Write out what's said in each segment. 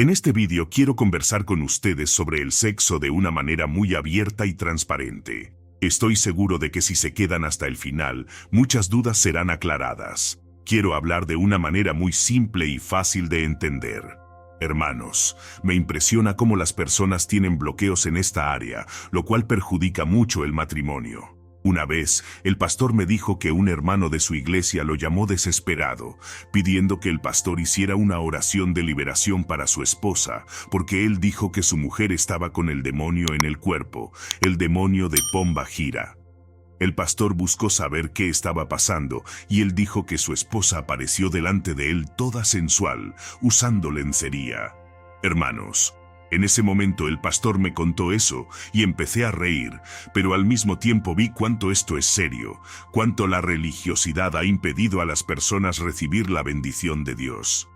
En este vídeo quiero conversar con ustedes sobre el sexo de una manera muy abierta y transparente. Estoy seguro de que si se quedan hasta el final, muchas dudas serán aclaradas. Quiero hablar de una manera muy simple y fácil de entender. Hermanos, me impresiona cómo las personas tienen bloqueos en esta área, lo cual perjudica mucho el matrimonio. Una vez, el pastor me dijo que un hermano de su iglesia lo llamó desesperado, pidiendo que el pastor hiciera una oración de liberación para su esposa, porque él dijo que su mujer estaba con el demonio en el cuerpo, el demonio de Pomba Gira. El pastor buscó saber qué estaba pasando, y él dijo que su esposa apareció delante de él toda sensual, usando lencería. Hermanos, en ese momento el pastor me contó eso y empecé a reír, pero al mismo tiempo vi cuánto esto es serio, cuánto la religiosidad ha impedido a las personas recibir la bendición de Dios.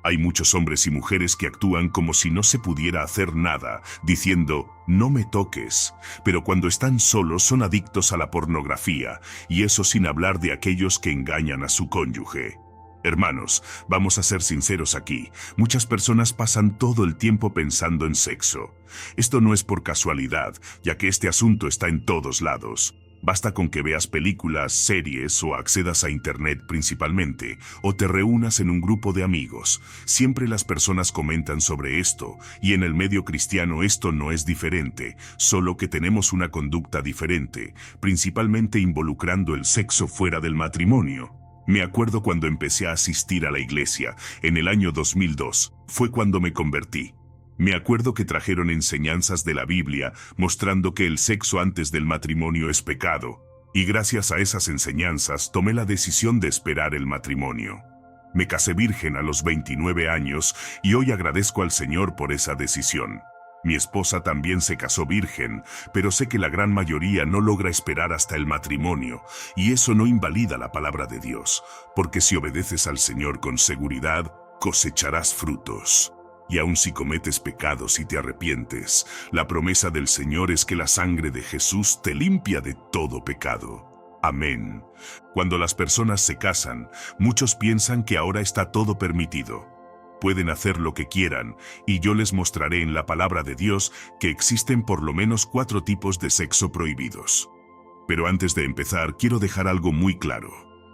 Hay muchos hombres y mujeres que actúan como si no se pudiera hacer nada, diciendo, no me toques, pero cuando están solos son adictos a la pornografía, y eso sin hablar de aquellos que engañan a su cónyuge. Hermanos, vamos a ser sinceros aquí. Muchas personas pasan todo el tiempo pensando en sexo. Esto no es por casualidad, ya que este asunto está en todos lados. Basta con que veas películas, series o accedas a internet principalmente, o te reúnas en un grupo de amigos. Siempre las personas comentan sobre esto, y en el medio cristiano esto no es diferente, solo que tenemos una conducta diferente, principalmente involucrando el sexo fuera del matrimonio. Me acuerdo cuando empecé a asistir a la iglesia, en el año 2002, fue cuando me convertí. Me acuerdo que trajeron enseñanzas de la Biblia mostrando que el sexo antes del matrimonio es pecado, y gracias a esas enseñanzas tomé la decisión de esperar el matrimonio. Me casé virgen a los 29 años y hoy agradezco al Señor por esa decisión. Mi esposa también se casó virgen, pero sé que la gran mayoría no logra esperar hasta el matrimonio, y eso no invalida la palabra de Dios, porque si obedeces al Señor con seguridad, cosecharás frutos. Y aun si cometes pecados y te arrepientes, la promesa del Señor es que la sangre de Jesús te limpia de todo pecado. Amén. Cuando las personas se casan, muchos piensan que ahora está todo permitido. Pueden hacer lo que quieran, y yo les mostraré en la palabra de Dios que existen por lo menos 4 tipos de sexo prohibidos. Pero antes de empezar, quiero dejar algo muy claro.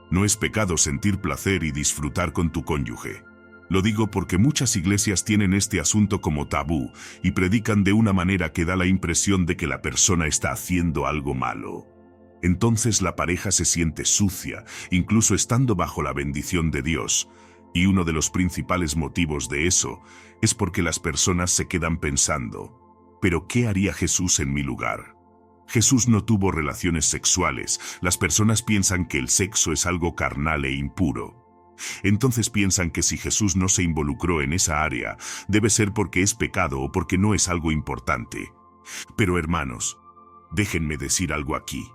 No es pecado sentir placer y disfrutar con tu cónyuge. Lo digo porque muchas iglesias tienen este asunto como tabú y predican de una manera que da la impresión de que la persona está haciendo algo malo. Entonces la pareja se siente sucia, incluso estando bajo la bendición de Dios. Y uno de los principales motivos de eso es porque las personas se quedan pensando, ¿pero qué haría Jesús en mi lugar? Jesús no tuvo relaciones sexuales. Las personas piensan que el sexo es algo carnal e impuro. Entonces piensan que si Jesús no se involucró en esa área, debe ser porque es pecado o porque no es algo importante. Pero hermanos, déjenme decir algo aquí.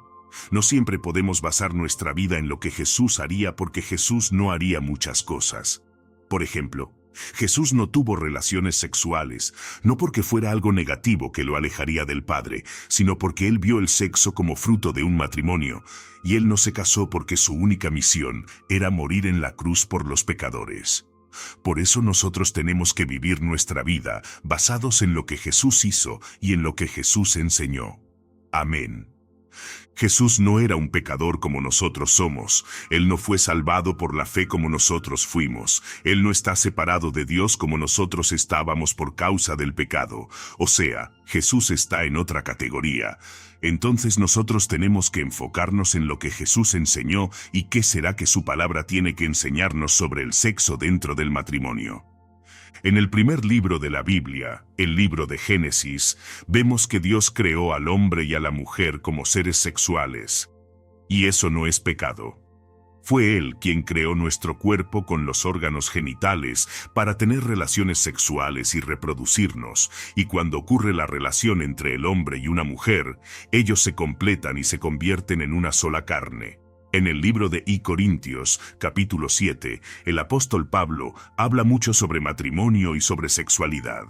No siempre podemos basar nuestra vida en lo que Jesús haría porque Jesús no haría muchas cosas. Por ejemplo, Jesús no tuvo relaciones sexuales, no porque fuera algo negativo que lo alejaría del Padre, sino porque Él vio el sexo como fruto de un matrimonio, y Él no se casó porque su única misión era morir en la cruz por los pecadores. Por eso nosotros tenemos que vivir nuestra vida basados en lo que Jesús hizo y en lo que Jesús enseñó. Amén. Jesús no era un pecador como nosotros somos. Él no fue salvado por la fe como nosotros fuimos. Él no está separado de Dios como nosotros estábamos por causa del pecado. O sea, Jesús está en otra categoría. Entonces nosotros tenemos que enfocarnos en lo que Jesús enseñó y qué será que su palabra tiene que enseñarnos sobre el sexo dentro del matrimonio. En el primer libro de la Biblia, el libro de Génesis, vemos que Dios creó al hombre y a la mujer como seres sexuales. Y eso no es pecado. Fue Él quien creó nuestro cuerpo con los órganos genitales para tener relaciones sexuales y reproducirnos, y cuando ocurre la relación entre el hombre y una mujer, ellos se completan y se convierten en una sola carne. En el libro de Corintios, capítulo 7, el apóstol Pablo habla mucho sobre matrimonio y sobre sexualidad.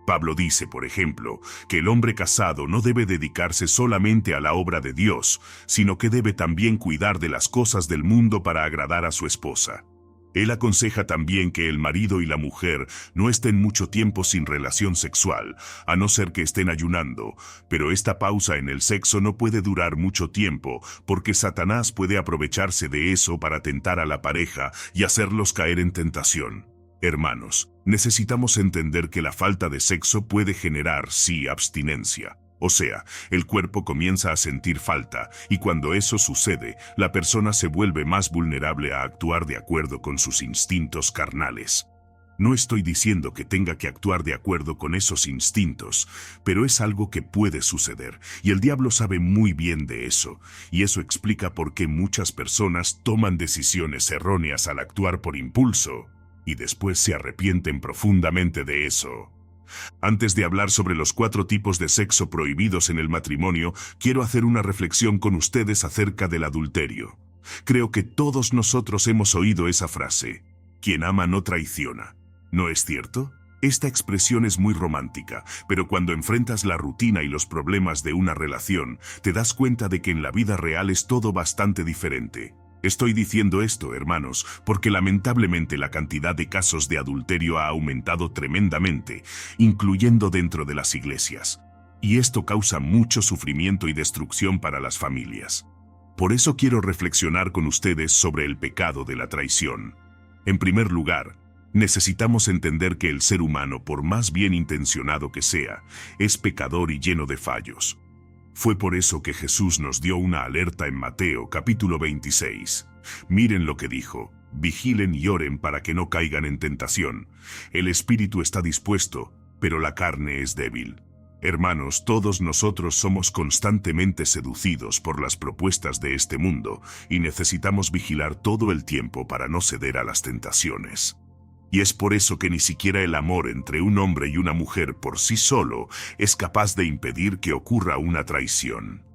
Pablo dice, por ejemplo, que el hombre casado no debe dedicarse solamente a la obra de Dios, sino que debe también cuidar de las cosas del mundo para agradar a su esposa. Él aconseja también que el marido y la mujer no estén mucho tiempo sin relación sexual, a no ser que estén ayunando, pero esta pausa en el sexo no puede durar mucho tiempo, porque Satanás puede aprovecharse de eso para tentar a la pareja y hacerlos caer en tentación. Hermanos, necesitamos entender que la falta de sexo puede generar, sí, abstinencia. O sea, el cuerpo comienza a sentir falta, y cuando eso sucede, la persona se vuelve más vulnerable a actuar de acuerdo con sus instintos carnales. No estoy diciendo que tenga que actuar de acuerdo con esos instintos, pero es algo que puede suceder, y el diablo sabe muy bien de eso, y eso explica por qué muchas personas toman decisiones erróneas al actuar por impulso, y después se arrepienten profundamente de eso. Antes de hablar sobre los 4 tipos de sexo prohibidos en el matrimonio, quiero hacer una reflexión con ustedes acerca del adulterio. Creo que todos nosotros hemos oído esa frase: quien ama no traiciona. ¿No es cierto? Esta expresión es muy romántica, pero cuando enfrentas la rutina y los problemas de una relación, te das cuenta de que en la vida real es todo bastante diferente. Estoy diciendo esto, hermanos, porque lamentablemente la cantidad de casos de adulterio ha aumentado tremendamente, incluyendo dentro de las iglesias. Y esto causa mucho sufrimiento y destrucción para las familias. Por eso quiero reflexionar con ustedes sobre el pecado de la traición. En primer lugar, necesitamos entender que el ser humano, por más bien intencionado que sea, es pecador y lleno de fallos. Fue por eso que Jesús nos dio una alerta en Mateo capítulo 26. Miren lo que dijo: vigilen y oren para que no caigan en tentación. El espíritu está dispuesto, pero la carne es débil. Hermanos, todos nosotros somos constantemente seducidos por las propuestas de este mundo y necesitamos vigilar todo el tiempo para no ceder a las tentaciones. Y es por eso que ni siquiera el amor entre un hombre y una mujer por sí solo es capaz de impedir que ocurra una traición.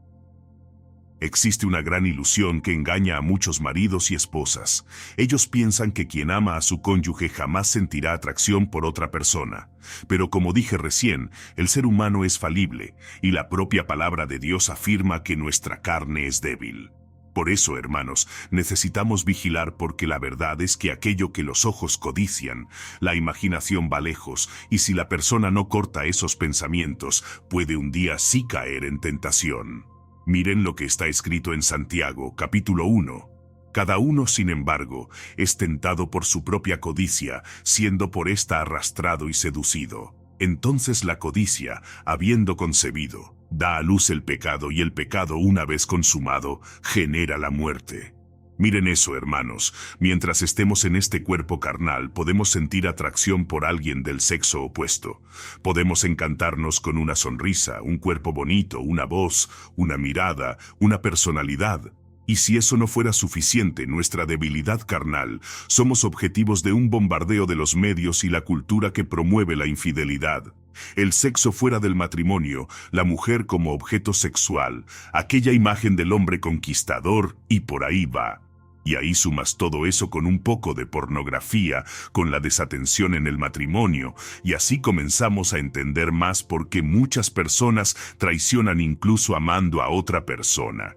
Existe una gran ilusión que engaña a muchos maridos y esposas. Ellos piensan que quien ama a su cónyuge jamás sentirá atracción por otra persona. Pero como dije recién, el ser humano es falible, y la propia palabra de Dios afirma que nuestra carne es débil. Por eso, hermanos, necesitamos vigilar, porque la verdad es que aquello que los ojos codician, la imaginación va lejos, y si la persona no corta esos pensamientos, puede un día sí caer en tentación. Miren lo que está escrito en Santiago, capítulo 1. Cada uno, sin embargo, es tentado por su propia codicia, siendo por esta arrastrado y seducido. Entonces la codicia, habiendo concebido, da a luz el pecado, y el pecado, una vez consumado, genera la muerte. Miren eso, hermanos, mientras estemos en este cuerpo carnal podemos sentir atracción por alguien del sexo opuesto. Podemos encantarnos con una sonrisa, un cuerpo bonito, una voz, una mirada, una personalidad. Y si eso no fuera suficiente, nuestra debilidad carnal, somos objetivos de un bombardeo de los medios y la cultura que promueve la infidelidad. El sexo fuera del matrimonio, la mujer como objeto sexual, aquella imagen del hombre conquistador, y por ahí va. Y ahí sumas todo eso con un poco de pornografía, con la desatención en el matrimonio, y así comenzamos a entender más por qué muchas personas traicionan incluso amando a otra persona.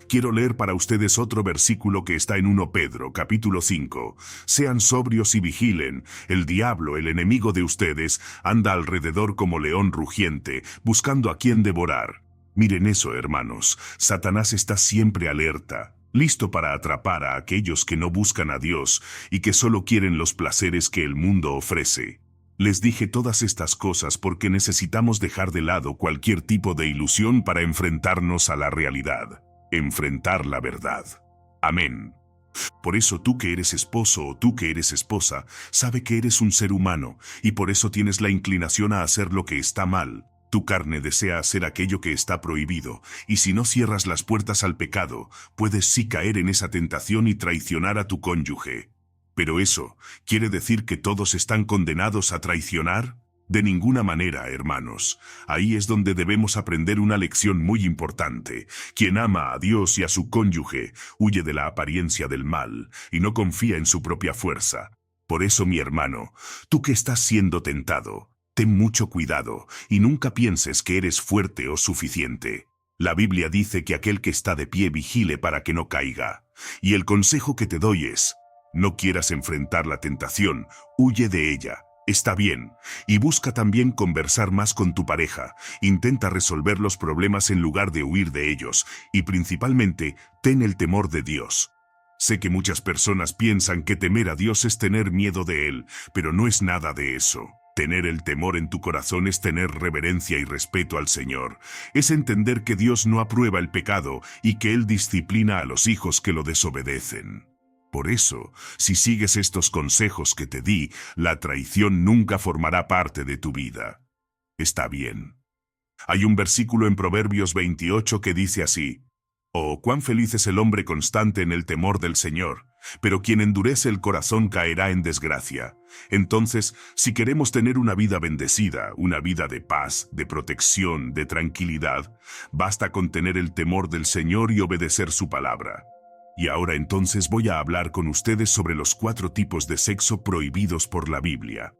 Quiero leer para ustedes otro versículo que está en 1 Pedro, capítulo 5. Sean sobrios y vigilen. El diablo, el enemigo de ustedes, anda alrededor como león rugiente, buscando a quien devorar. Miren eso, hermanos. Satanás está siempre alerta, listo para atrapar a aquellos que no buscan a Dios y que solo quieren los placeres que el mundo ofrece. Les dije todas estas cosas porque necesitamos dejar de lado cualquier tipo de ilusión para enfrentarnos a la realidad. Enfrentar la verdad. Amén. Por eso tú que eres esposo o tú que eres esposa, sabe que eres un ser humano, y por eso tienes la inclinación a hacer lo que está mal. Tu carne desea hacer aquello que está prohibido, y si no cierras las puertas al pecado, puedes sí caer en esa tentación y traicionar a tu cónyuge. ¿Pero eso quiere decir que todos están condenados a traicionar? De ninguna manera, hermanos. Ahí es donde debemos aprender una lección muy importante. Quien ama a Dios y a su cónyuge huye de la apariencia del mal y no confía en su propia fuerza. Por eso, mi hermano, tú que estás siendo tentado, ten mucho cuidado y nunca pienses que eres fuerte o suficiente. La Biblia dice que aquel que está de pie vigile para que no caiga. Y el consejo que te doy es: No quieras enfrentar la tentación, huye de ella. Está bien, y busca también conversar más con tu pareja. Intenta resolver los problemas en lugar de huir de ellos, y principalmente, ten el temor de Dios. Sé que muchas personas piensan que temer a Dios es tener miedo de Él, pero no es nada de eso. Tener el temor en tu corazón es tener reverencia y respeto al Señor. Es entender que Dios no aprueba el pecado y que Él disciplina a los hijos que lo desobedecen. Por eso, si sigues estos consejos que te di, la traición nunca formará parte de tu vida. Está bien. Hay un versículo en Proverbios 28 que dice así: «Oh, cuán feliz es el hombre constante en el temor del Señor, pero quien endurece el corazón caerá en desgracia». Entonces, si queremos tener una vida bendecida, una vida de paz, de protección, de tranquilidad, basta con tener el temor del Señor y obedecer su palabra. Y ahora entonces voy a hablar con ustedes sobre los 4 tipos de sexo prohibidos por la Biblia.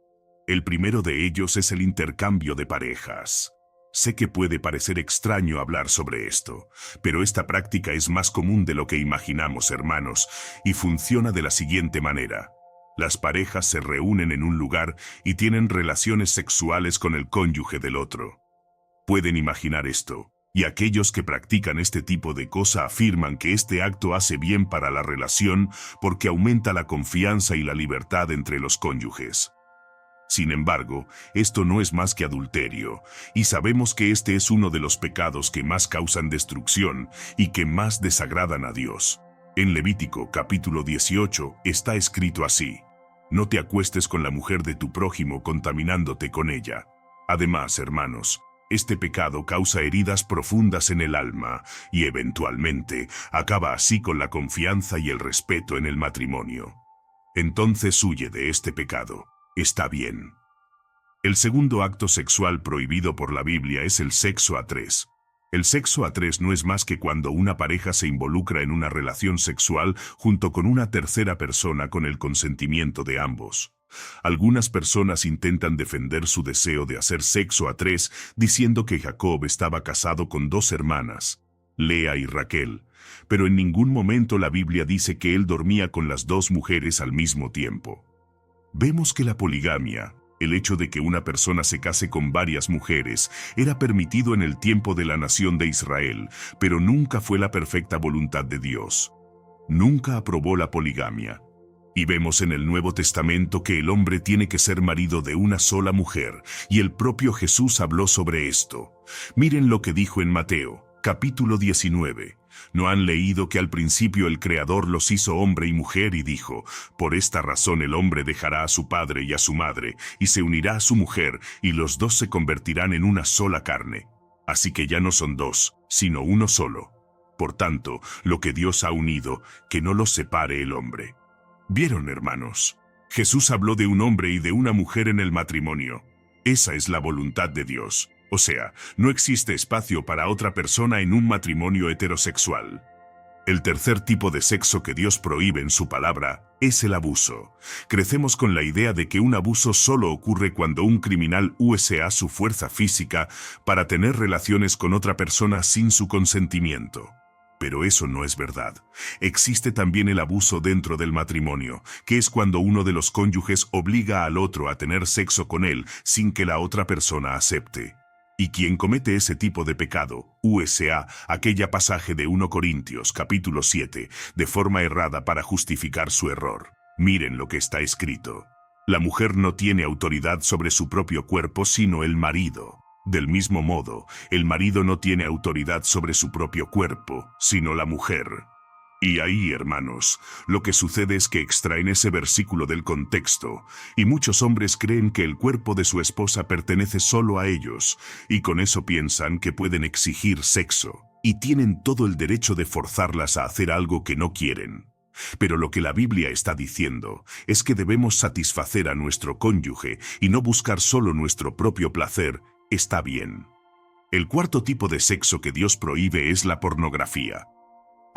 El primero de ellos es el intercambio de parejas. Sé que puede parecer extraño hablar sobre esto, pero esta práctica es más común de lo que imaginamos, hermanos, y funciona de la siguiente manera. Las parejas se reúnen en un lugar y tienen relaciones sexuales con el cónyuge del otro. Pueden imaginar esto. Y aquellos que practican este tipo de cosa afirman que este acto hace bien para la relación porque aumenta la confianza y la libertad entre los cónyuges. Sin embargo, esto no es más que adulterio, y sabemos que este es uno de los pecados que más causan destrucción y que más desagradan a Dios. En Levítico capítulo 18 está escrito así: «No te acuestes con la mujer de tu prójimo contaminándote con ella». Además, hermanos, este pecado causa heridas profundas en el alma y eventualmente acaba así con la confianza y el respeto en el matrimonio. Entonces huye de este pecado. Está bien. El segundo acto sexual prohibido por la Biblia es el sexo a 3. El sexo a 3 no es más que cuando una pareja se involucra en una relación sexual junto con una tercera persona con el consentimiento de ambos. Algunas personas intentan defender su deseo de hacer sexo a 3 diciendo que Jacob estaba casado con 2 hermanas, Lea y Raquel, pero en ningún momento la Biblia dice que él dormía con las 2 mujeres al mismo tiempo. Vemos que la poligamia, el hecho de que una persona se case con varias mujeres, era permitido en el tiempo de la nación de Israel, pero nunca fue la perfecta voluntad de Dios. Nunca aprobó la poligamia. Y vemos en el Nuevo Testamento que el hombre tiene que ser marido de una sola mujer, y el propio Jesús habló sobre esto. Miren lo que dijo en Mateo, capítulo 19. ¿No han leído que al principio el Creador los hizo hombre y mujer y dijo: «Por esta razón el hombre dejará a su padre y a su madre, y se unirá a su mujer, y los 2 se convertirán en una sola carne»? Así que ya no son 2, sino uno solo. Por tanto, lo que Dios ha unido, que no lo separe el hombre. ¿Vieron, hermanos? Jesús habló de un hombre y de una mujer en el matrimonio. Esa es la voluntad de Dios. O sea, no existe espacio para otra persona en un matrimonio heterosexual. El tercer tipo de sexo que Dios prohíbe en su palabra es el abuso. Crecemos con la idea de que un abuso solo ocurre cuando un criminal usa su fuerza física para tener relaciones con otra persona sin su consentimiento. Pero eso no es verdad. Existe también el abuso dentro del matrimonio, que es cuando uno de los cónyuges obliga al otro a tener sexo con él sin que la otra persona acepte. Y quien comete ese tipo de pecado, usa aquella pasaje de 1 Corintios capítulo 7, de forma errada para justificar su error. Miren lo que está escrito: «La mujer no tiene autoridad sobre su propio cuerpo sino el marido. Del mismo modo, el marido no tiene autoridad sobre su propio cuerpo, sino la mujer». Y ahí, hermanos, lo que sucede es que extraen ese versículo del contexto, y muchos hombres creen que el cuerpo de su esposa pertenece solo a ellos, y con eso piensan que pueden exigir sexo, y tienen todo el derecho de forzarlas a hacer algo que no quieren. Pero lo que la Biblia está diciendo es que debemos satisfacer a nuestro cónyuge y no buscar solo nuestro propio placer. Está bien. El cuarto tipo de sexo que Dios prohíbe es la pornografía.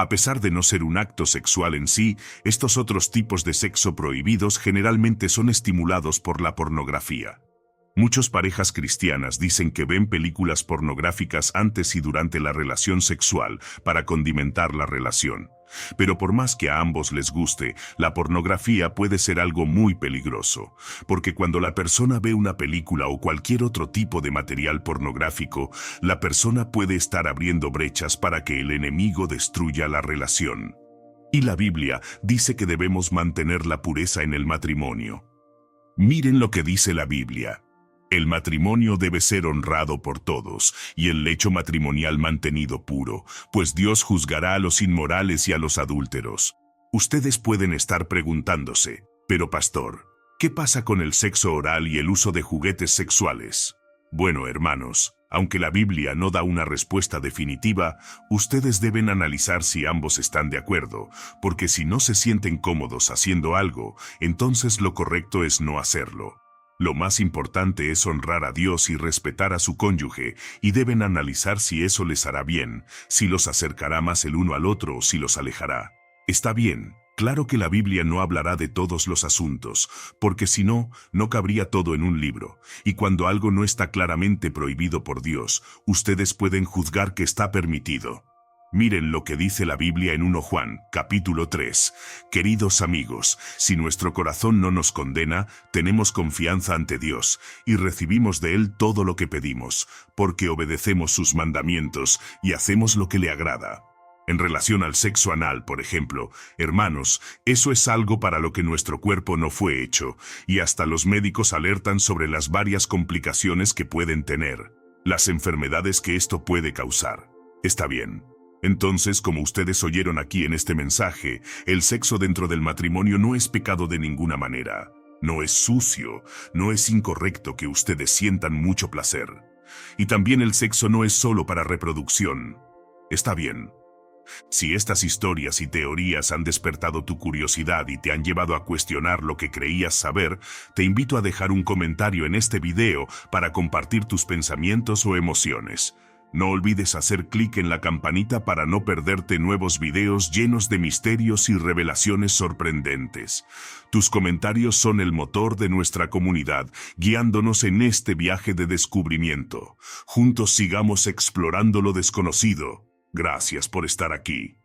A pesar de no ser un acto sexual en sí, estos otros tipos de sexo prohibidos generalmente son estimulados por la pornografía. Muchas parejas cristianas dicen que ven películas pornográficas antes y durante la relación sexual para condimentar la relación. Pero por más que a ambos les guste, la pornografía puede ser algo muy peligroso, porque cuando la persona ve una película o cualquier otro tipo de material pornográfico, la persona puede estar abriendo brechas para que el enemigo destruya la relación. Y la Biblia dice que debemos mantener la pureza en el matrimonio. Miren lo que dice la Biblia. El matrimonio debe ser honrado por todos, y el lecho matrimonial mantenido puro, pues Dios juzgará a los inmorales y a los adúlteros. Ustedes pueden estar preguntándose, pero pastor, ¿qué pasa con el sexo oral y el uso de juguetes sexuales? Bueno, hermanos, aunque la Biblia no da una respuesta definitiva, ustedes deben analizar si ambos están de acuerdo, porque si no se sienten cómodos haciendo algo, entonces lo correcto es no hacerlo. Lo más importante es honrar a Dios y respetar a su cónyuge, y deben analizar si eso les hará bien, si los acercará más el uno al otro o si los alejará. Está bien, claro que la Biblia no hablará de todos los asuntos, porque si no, no cabría todo en un libro, y cuando algo no está claramente prohibido por Dios, ustedes pueden juzgar que está permitido. Miren lo que dice la Biblia en 1 Juan, capítulo 3. Queridos amigos, si nuestro corazón no nos condena, tenemos confianza ante Dios, y recibimos de Él todo lo que pedimos, porque obedecemos sus mandamientos y hacemos lo que le agrada. En relación al sexo anal, por ejemplo, hermanos, eso es algo para lo que nuestro cuerpo no fue hecho, y hasta los médicos alertan sobre las varias complicaciones que pueden tener, las enfermedades que esto puede causar. Está bien. Entonces, como ustedes oyeron aquí en este mensaje, el sexo dentro del matrimonio no es pecado de ninguna manera. No es sucio, no es incorrecto que ustedes sientan mucho placer. Y también el sexo no es solo para reproducción. Está bien. Si estas historias y teorías han despertado tu curiosidad y te han llevado a cuestionar lo que creías saber, te invito a dejar un comentario en este video para compartir tus pensamientos o emociones. No olvides hacer clic en la campanita para no perderte nuevos videos llenos de misterios y revelaciones sorprendentes. Tus comentarios son el motor de nuestra comunidad, guiándonos en este viaje de descubrimiento. Juntos sigamos explorando lo desconocido. Gracias por estar aquí.